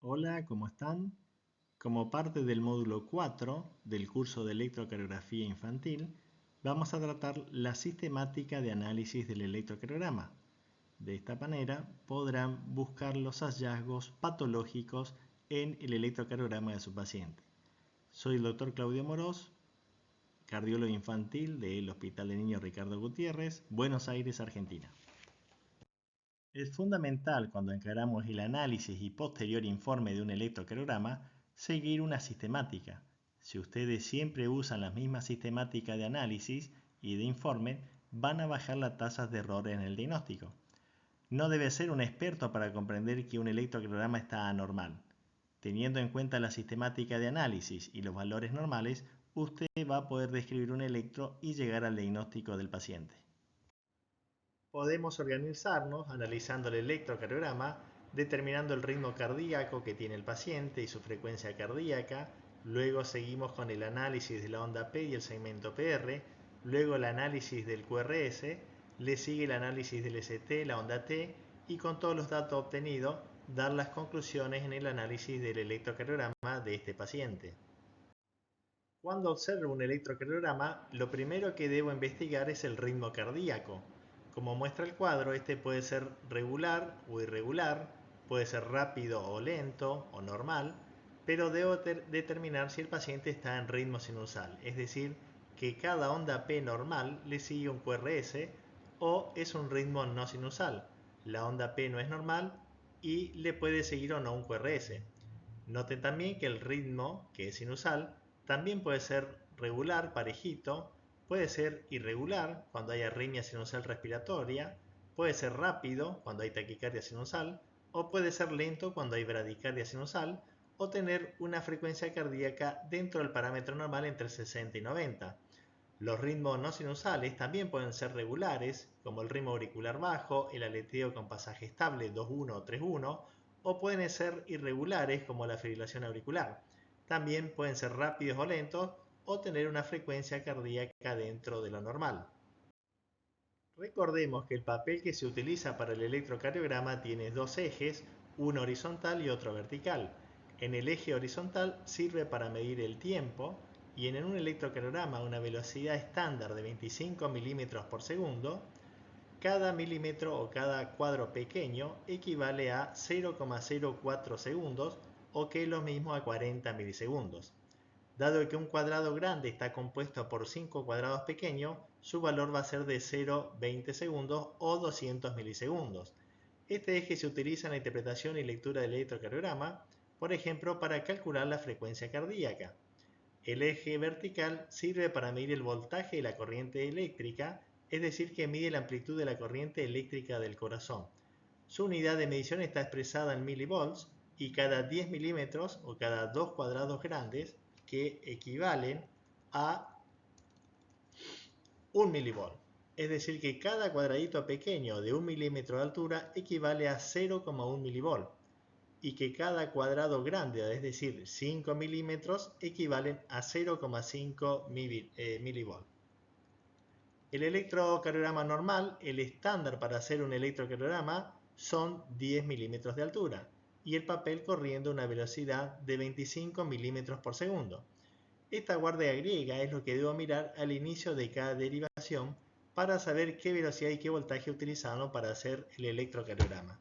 Hola, ¿cómo están? Como parte del módulo 4 del curso de electrocardiografía infantil, vamos a tratar la sistemática de análisis del electrocardiograma. De esta manera podrán buscar los hallazgos patológicos en el electrocardiograma de su paciente. Soy el doctor Claudio Morós, cardiólogo infantil del Hospital de Niños Ricardo Gutiérrez, Buenos Aires, Argentina. Es fundamental cuando encaramos el análisis y posterior informe de un electrocardiograma seguir una sistemática. Si ustedes siempre usan la misma sistemática de análisis y de informe, van a bajar las tasas de error en el diagnóstico. No debe ser un experto para comprender que un electrocardiograma está anormal. Teniendo en cuenta la sistemática de análisis y los valores normales, usted va a poder describir un electro y llegar al diagnóstico del paciente. Podemos organizarnos analizando el electrocardiograma, determinando el ritmo cardíaco que tiene el paciente y su frecuencia cardíaca. Luego seguimos con el análisis de la onda P y el segmento PR. Luego el análisis del QRS. Le sigue el análisis del ST, la onda T. Y con todos los datos obtenidos, dar las conclusiones en el análisis del electrocardiograma de este paciente. Cuando observo un electrocardiograma, lo primero que debo investigar es el ritmo cardíaco. Como muestra el cuadro, este puede ser regular o irregular, puede ser rápido o lento o normal, pero debo determinar si el paciente está en ritmo sinusal, es decir, que cada onda P normal le sigue un QRS o es un ritmo no sinusal. La onda P no es normal y le puede seguir o no un QRS. Noten también que el ritmo, que es sinusal, también puede ser regular, parejito, puede ser irregular cuando hay arritmia sinusal respiratoria, puede ser rápido cuando hay taquicardia sinusal, o puede ser lento cuando hay bradicardia sinusal, o tener una frecuencia cardíaca dentro del parámetro normal entre 60 y 90. Los ritmos no sinusales también pueden ser regulares, como el ritmo auricular bajo, el aleteo con pasaje estable 2-1 o 3-1, o pueden ser irregulares, como la fibrilación auricular. También pueden ser rápidos o lentos, o tener una frecuencia cardíaca dentro de lo normal. Recordemos que el papel que se utiliza para el electrocardiograma tiene dos ejes, uno horizontal y otro vertical. En el eje horizontal sirve para medir el tiempo y en un electrocardiograma a una velocidad estándar de 25 milímetros por segundo, cada milímetro o cada cuadro pequeño equivale a 0,04 segundos o que es lo mismo a 40 milisegundos. Dado que un cuadrado grande está compuesto por 5 cuadrados pequeños, su valor va a ser de 0,20 segundos o 200 milisegundos. Este eje se utiliza en la interpretación y lectura del electrocardiograma, por ejemplo, para calcular la frecuencia cardíaca. El eje vertical sirve para medir el voltaje de la corriente eléctrica, es decir, que mide la amplitud de la corriente eléctrica del corazón. Su unidad de medición está expresada en milivolts y cada 10 milímetros o cada 2 cuadrados grandes que equivalen a 1 milivolt. Es decir, que cada cuadradito pequeño de 1 milímetro de altura equivale a 0,1 milivolt y que cada cuadrado grande, es decir, 5 milímetros, equivalen a 0,5 milivolt. El electrocardiograma normal, el estándar para hacer un electrocardiograma, son 10 milímetros de altura y el papel corriendo a una velocidad de 25 milímetros por segundo. Esta guardia griega es lo que debo mirar al inicio de cada derivación para saber qué velocidad y qué voltaje utilizaron para hacer el electrocardiograma.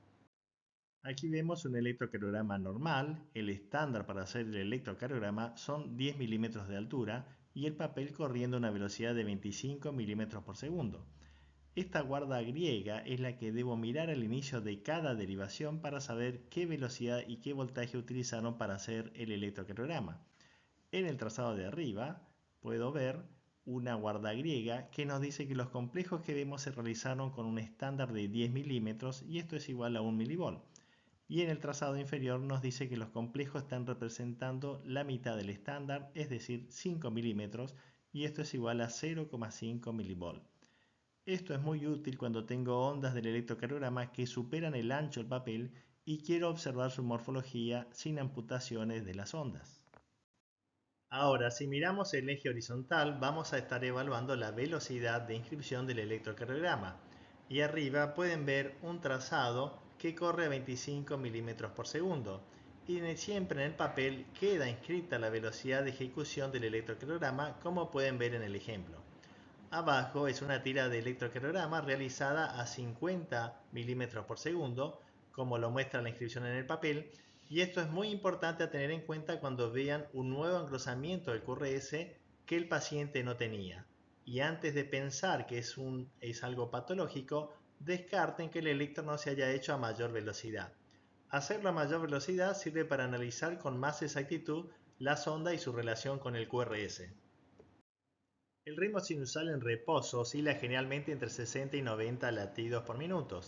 Aquí vemos un electrocardiograma normal. El estándar para hacer el electrocardiograma son 10 milímetros de altura y el papel corriendo a una velocidad de 25 milímetros por segundo. Esta guarda griega es la que debo mirar al inicio de cada derivación para saber qué velocidad y qué voltaje utilizaron para hacer el electrocardiograma. En el trazado de arriba puedo ver una guarda griega que nos dice que los complejos que vemos se realizaron con un estándar de 10 milímetros y esto es igual a 1 milivolt. Y en el trazado inferior nos dice que los complejos están representando la mitad del estándar, es decir, 5 milímetros, y esto es igual a 0,5 milivolt. Esto es muy útil cuando tengo ondas del electrocardiograma que superan el ancho del papel y quiero observar su morfología sin amputaciones de las ondas. Ahora, si miramos el eje horizontal, vamos a estar evaluando la velocidad de inscripción del electrocardiograma. Y arriba pueden ver un trazado que corre a 25 milímetros por segundo. y siempre en el papel queda inscrita la velocidad de ejecución del electrocardiograma, como pueden ver en el ejemplo. Abajo es una tira de electrocardiograma realizada a 50 milímetros por segundo, como lo muestra la inscripción en el papel, y esto es muy importante a tener en cuenta cuando vean un nuevo engrosamiento del QRS que el paciente no tenía. Y antes de pensar que es algo patológico, descarten que el electro no se haya hecho a mayor velocidad. Hacerlo a mayor velocidad sirve para analizar con más exactitud la sonda y su relación con el QRS. El ritmo sinusal en reposo oscila generalmente entre 60 y 90 latidos por minuto.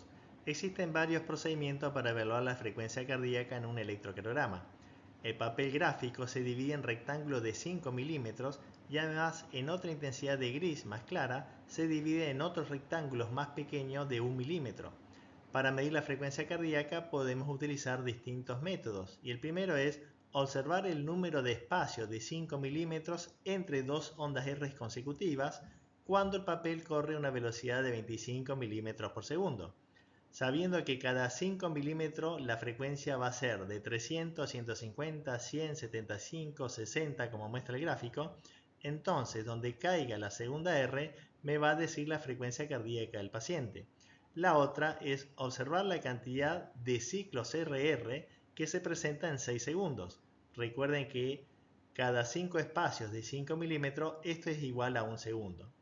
Existen varios procedimientos para evaluar la frecuencia cardíaca en un electrocardiograma. El papel gráfico se divide en rectángulos de 5 milímetros y además en otra intensidad de gris más clara se divide en otros rectángulos más pequeños de 1 milímetro. Para medir la frecuencia cardíaca podemos utilizar distintos métodos y el primero es observar el número de espacios de 5 milímetros entre dos ondas R consecutivas cuando el papel corre a una velocidad de 25 milímetros por segundo. Sabiendo que cada 5 milímetros la frecuencia va a ser de 300, 150, 100, 75, 60 como muestra el gráfico, entonces donde caiga la segunda R me va a decir la frecuencia cardíaca del paciente. La otra es observar la cantidad de ciclos RR que se presenta en 6 segundos. Recuerden que cada 5 espacios de 5 milímetros esto es igual a 1 segundo.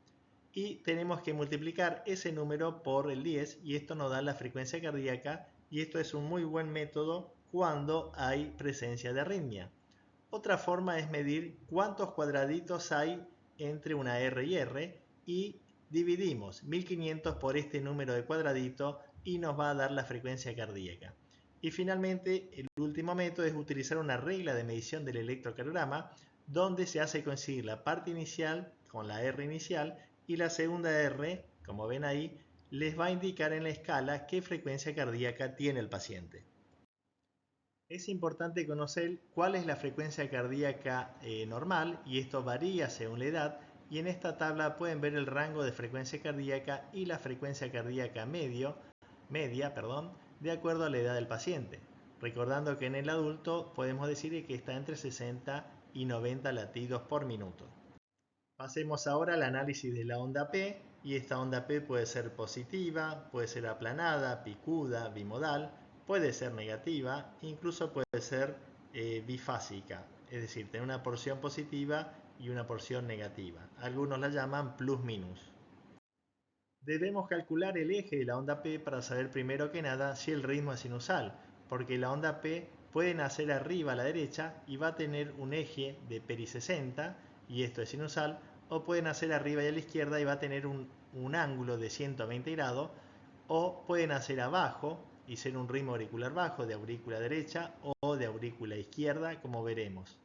Y tenemos que multiplicar ese número por el 10 y esto nos da la frecuencia cardíaca y esto es un muy buen método cuando hay presencia de arritmia. Otra forma es medir cuántos cuadraditos hay entre una R y R y dividimos 1500 por este número de cuadraditos y nos va a dar la frecuencia cardíaca. Y finalmente, el último método es utilizar una regla de medición del electrocardiograma donde se hace coincidir la parte inicial con la R inicial y la segunda R, como ven ahí, les va a indicar en la escala qué frecuencia cardíaca tiene el paciente. Es importante conocer cuál es la frecuencia cardíaca normal y esto varía según la edad y en esta tabla pueden ver el rango de frecuencia cardíaca y la frecuencia cardíaca media, de acuerdo a la edad del paciente. Recordando que en el adulto podemos decir que está entre 60 y 90 latidos por minuto. Pasemos ahora al análisis de la onda P y esta onda P puede ser positiva, puede ser aplanada, picuda, bimodal, puede ser negativa, incluso puede ser bifásica, es decir, tener una porción positiva y una porción negativa. Algunos la llaman plus-minus. Debemos calcular el eje de la onda P para saber primero que nada si el ritmo es sinusal, porque la onda P puede nacer arriba a la derecha y va a tener un eje de peri60 y esto es sinusal, o puede nacer arriba y a la izquierda y va a tener un ángulo de 120 grados, o puede nacer abajo y ser un ritmo auricular bajo de aurícula derecha o de aurícula izquierda, como veremos.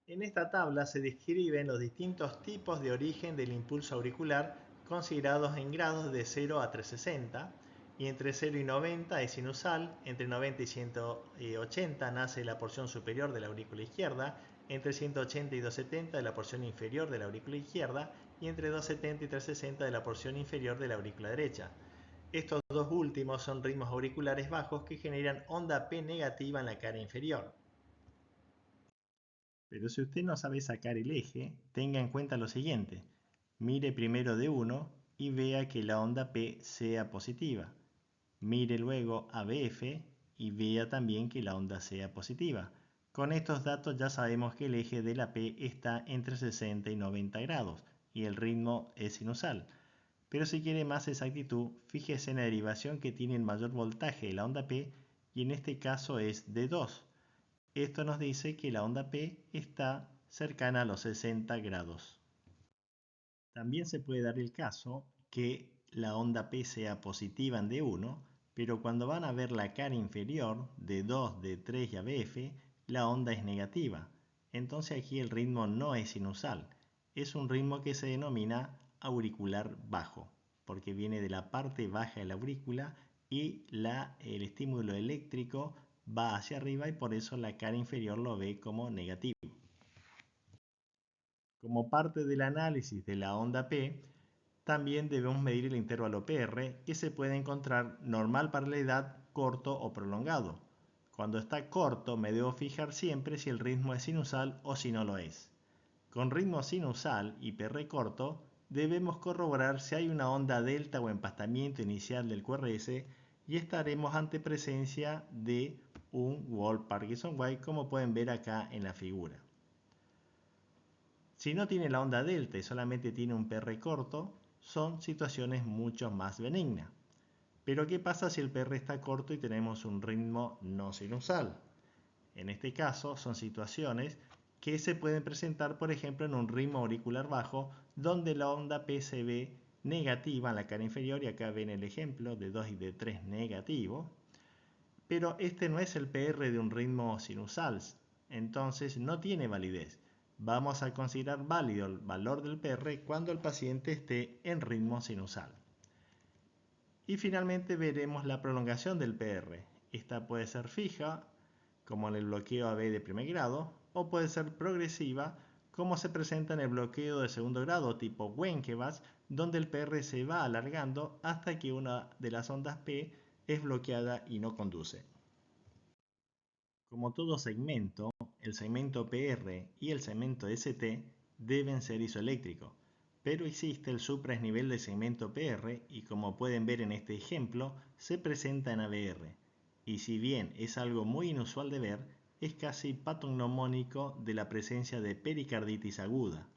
En esta tabla se describen los distintos tipos de origen del impulso auricular considerados en grados de 0 a 360 y entre 0 y 90 es sinusal, entre 90 y 180 nace la porción superior de la aurícula izquierda, entre 180 y 270 de la porción inferior de la aurícula izquierda y entre 270 y 360 de la porción inferior de la aurícula derecha. Estos dos últimos son ritmos auriculares bajos que generan onda P negativa en la cara inferior. Pero si usted no sabe sacar el eje, tenga en cuenta lo siguiente. Mire primero de 1 y vea que la onda P sea positiva. Mire luego a BF y vea también que la onda sea positiva. Con estos datos ya sabemos que el eje de la P está entre 60 y 90 grados y el ritmo es sinusal. Pero si quiere más exactitud, fíjese en la derivación que tiene el mayor voltaje de la onda P y en este caso es de 2. Esto nos dice que la onda P está cercana a los 60 grados. También se puede dar el caso que la onda P sea positiva en D1, pero cuando van a ver la cara inferior de 2, D3 y ABF, la onda es negativa. Entonces aquí el ritmo no es sinusal, es un ritmo que se denomina auricular bajo, porque viene de la parte baja de la aurícula y el estímulo eléctrico va hacia arriba y por eso la cara inferior lo ve como negativo. Como parte del análisis de la onda P, también debemos medir el intervalo PR que se puede encontrar normal para la edad, corto o prolongado. Cuando está corto me debo fijar siempre si el ritmo es sinusal o si no lo es. Con ritmo sinusal y PR corto, debemos corroborar si hay una onda delta o empastamiento inicial del QRS y estaremos ante presencia de un Wolff-Parkinson-White, como pueden ver acá en la figura. Si no tiene la onda delta y solamente tiene un PR corto, son situaciones mucho más benignas. Pero ¿qué pasa si el PR está corto y tenemos un ritmo no sinusal? En este caso son situaciones que se pueden presentar, por ejemplo, en un ritmo auricular bajo, donde la onda P se ve negativa en la cara inferior, y acá ven el ejemplo de 2 y de 3 negativo, pero este no es el PR de un ritmo sinusal, entonces no tiene validez. Vamos a considerar válido el valor del PR cuando el paciente esté en ritmo sinusal. Y finalmente veremos la prolongación del PR. Esta puede ser fija, como en el bloqueo AB de primer grado, o puede ser progresiva, como se presenta en el bloqueo de segundo grado tipo Wenckebach, donde el PR se va alargando hasta que una de las ondas P es bloqueada y no conduce. Como todo segmento, el segmento PR y el segmento ST deben ser isoeléctricos, pero existe el supradesnivel del segmento PR y, como pueden ver en este ejemplo, se presenta en ABR. Y si bien es algo muy inusual de ver, es casi patognomónico de la presencia de pericarditis aguda.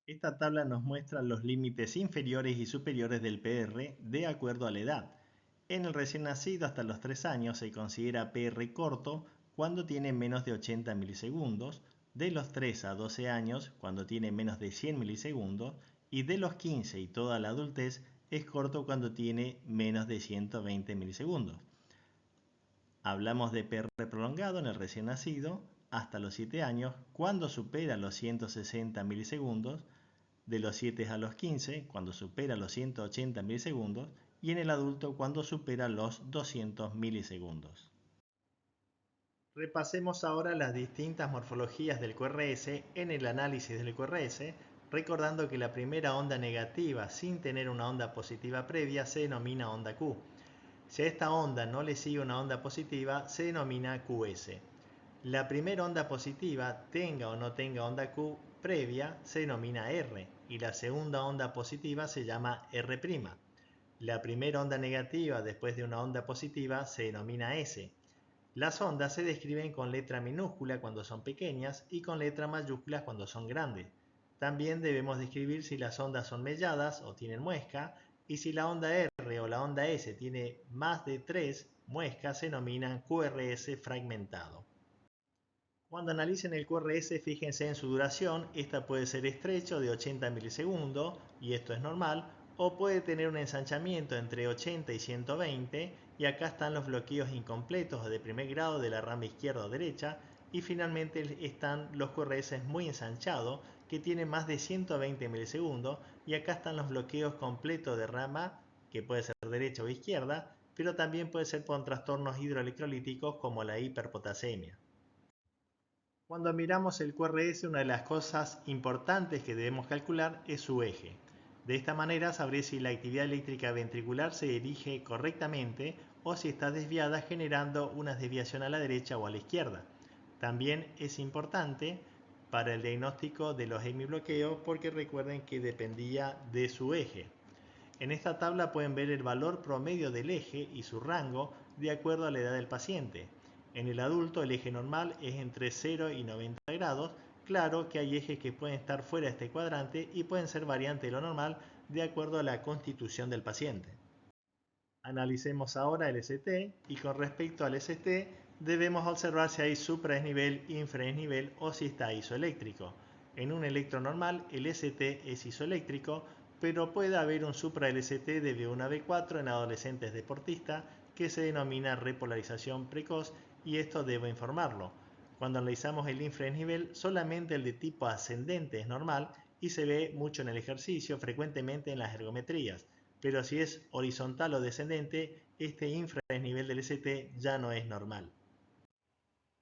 Esta tabla nos muestra los límites inferiores y superiores del PR de acuerdo a la edad. En el recién nacido hasta los 3 años se considera PR corto cuando tiene menos de 80 milisegundos, de los 3 a 12 años cuando tiene menos de 100 milisegundos y de los 15 y toda la adultez es corto cuando tiene menos de 120 milisegundos. Hablamos de PR prolongado en el recién nacido hasta los 7 años cuando supera los 160 milisegundos, de los 7 a los 15 cuando supera los 180 milisegundos y en el adulto cuando supera los 200 milisegundos. Repasemos ahora las distintas morfologías del QRS en el análisis del QRS, recordando que la primera onda negativa sin tener una onda positiva previa se denomina onda Q. Si a esta onda no le sigue una onda positiva, se denomina QS. La primera onda positiva, tenga o no tenga onda Q previa, se denomina R, y la segunda onda positiva se llama R'. La primera onda negativa después de una onda positiva se denomina S. Las ondas se describen con letra minúscula cuando son pequeñas y con letra mayúscula cuando son grandes. También debemos describir si las ondas son melladas o tienen muesca, y si la onda R o la onda S tiene más de 3 muescas se denominan QRS fragmentado. Cuando analicen el QRS, fíjense en su duración. Esta puede ser estrecho de 80 milisegundos, y esto es normal, o puede tener un ensanchamiento entre 80 y 120, y acá están los bloqueos incompletos de primer grado de la rama izquierda o derecha, y finalmente están los QRS muy ensanchados, que tienen más de 120 milisegundos, y acá están los bloqueos completos de rama, que puede ser derecha o izquierda, pero también puede ser por trastornos hidroelectrolíticos como la hiperpotasemia. Cuando miramos el QRS, una de las cosas importantes que debemos calcular es su eje. De esta manera sabré si la actividad eléctrica ventricular se dirige correctamente o si está desviada, generando una desviación a la derecha o a la izquierda. También es importante para el diagnóstico de los hemibloqueos, porque recuerden que dependía de su eje. En esta tabla pueden ver el valor promedio del eje y su rango de acuerdo a la edad del paciente. En el adulto el eje normal es entre 0 y 90 grados. Claro que hay ejes que pueden estar fuera de este cuadrante y pueden ser variante de lo normal de acuerdo a la constitución del paciente. Analicemos ahora el ST, y con respecto al ST debemos observar si hay supradesnivel, infradesnivel o si está isoeléctrico. En un electro normal el ST es isoeléctrico, pero puede haber un supra-LST de B1 a B4 en adolescentes deportistas, que se denomina repolarización precoz, y esto debo informarlo. Cuando analizamos el infradesnivel, solamente el de tipo ascendente es normal y se ve mucho en el ejercicio, frecuentemente en las ergometrías, pero si es horizontal o descendente, este infradesnivel del ST ya no es normal.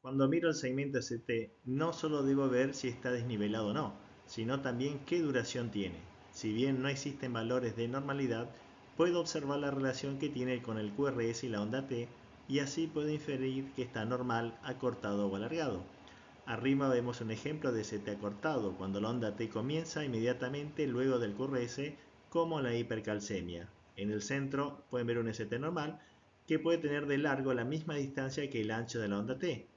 Cuando miro el segmento ST, no solo debo ver si está desnivelado o no, sino también qué duración tiene. Si bien no existen valores de normalidad, puedo observar la relación que tiene con el QRS y la onda T, y así puedo inferir que está normal, acortado o alargado. Arriba vemos un ejemplo de CT acortado, cuando la onda T comienza inmediatamente luego del QRS, como la hipercalcemia. En el centro pueden ver un ST normal, que puede tener de largo la misma distancia que el ancho de la onda T.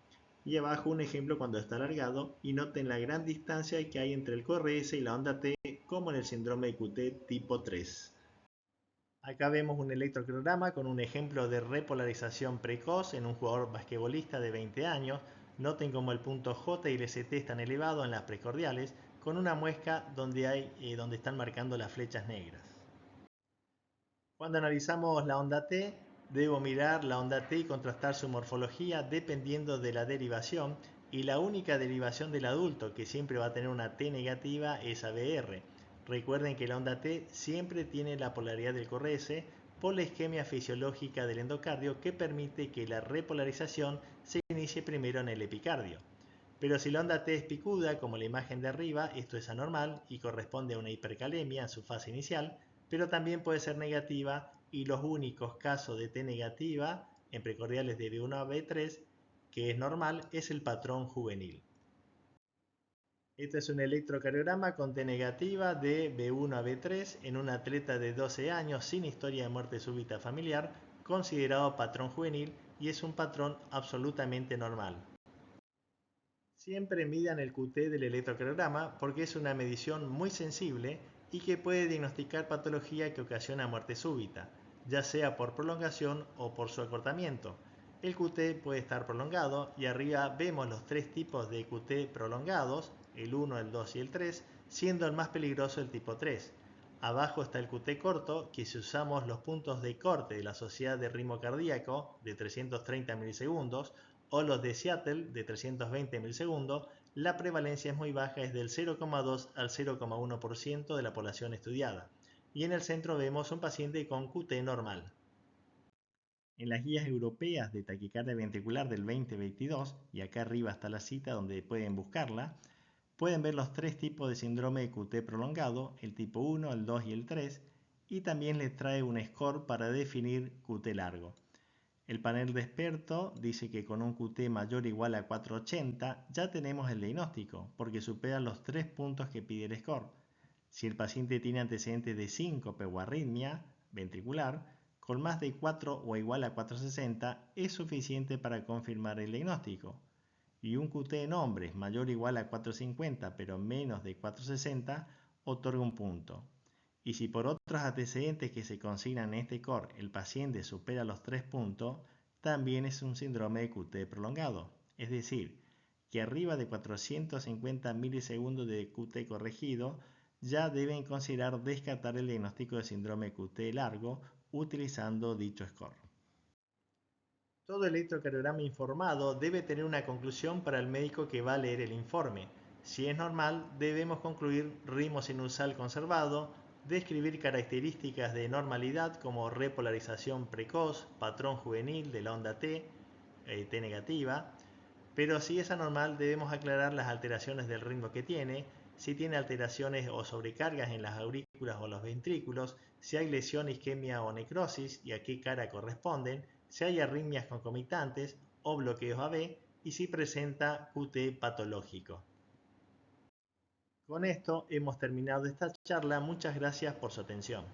Y abajo un ejemplo cuando está alargado, y noten la gran distancia que hay entre el QRS y la onda T, como en el síndrome de QT tipo 3. Acá vemos un electrocardiograma con un ejemplo de repolarización precoz en un jugador basquetbolista de 20 años. Noten cómo el punto J y el ST están elevados en las precordiales, con una muesca donde están marcando las flechas negras. Cuando analizamos la onda T, debo mirar la onda T y contrastar su morfología dependiendo de la derivación, y la única derivación del adulto que siempre va a tener una T negativa es ABR. Recuerden que la onda T siempre tiene la polaridad del QRS por la isquemia fisiológica del endocardio, que permite que la repolarización se inicie primero en el epicardio. Pero si la onda T es picuda, como la imagen de arriba, esto es anormal y corresponde a una hipercalemia en su fase inicial, pero también puede ser negativa, y los únicos casos de T negativa en precordiales de B1 a B3 que es normal es el patrón juvenil. Este es un electrocardiograma con T negativa de B1 a B3 en un atleta de 12 años sin historia de muerte súbita familiar, considerado patrón juvenil, y es un patrón absolutamente normal. Siempre midan el QT del electrocardiograma porque es una medición muy sensible y que puede diagnosticar patología que ocasiona muerte súbita, ya sea por prolongación o por su acortamiento. El QT puede estar prolongado, y arriba vemos los tres tipos de QT prolongados, el 1, el 2 y el 3, siendo el más peligroso el tipo 3. Abajo está el QT corto, que si usamos los puntos de corte de la Sociedad de Ritmo Cardíaco de 330 milisegundos o los de Seattle de 320 milisegundos, la prevalencia es muy baja, es del 0,2 al 0,1% de la población estudiada. Y en el centro vemos un paciente con QT normal. En las guías europeas de taquicardia ventricular del 2022, y acá arriba está la cita donde pueden buscarla, pueden ver los tres tipos de síndrome de QT prolongado, el tipo 1, el 2 y el 3, y también les trae un score para definir QT largo. El panel de expertos dice que con un QT mayor o igual a 480 ya tenemos el diagnóstico, porque supera los 3 puntos que pide el score. Si el paciente tiene antecedentes de síncope o arritmia ventricular, con más de 4 o igual a 460 es suficiente para confirmar el diagnóstico. Y un QT en hombres mayor o igual a 450 pero menos de 460 otorga un punto. Y si por otros antecedentes que se consignan en este core el paciente supera los 3 puntos, también es un síndrome de QT prolongado. Es decir, que arriba de 450 milisegundos de QT corregido ya deben considerar descartar el diagnóstico de síndrome de QT largo utilizando dicho score. Todo electrocardiograma informado debe tener una conclusión para el médico que va a leer el informe. Si es normal, debemos concluir ritmo sinusal conservado, describir características de normalidad como repolarización precoz, patrón juvenil de la onda T, T negativa, pero si es anormal debemos aclarar las alteraciones del ritmo que tiene, si tiene alteraciones o sobrecargas en las aurículas o los ventrículos, si hay lesión, isquemia o necrosis y a qué cara corresponden, si hay arritmias concomitantes o bloqueos AB, y si presenta QT patológico. Con esto hemos terminado esta charla. Muchas gracias por su atención.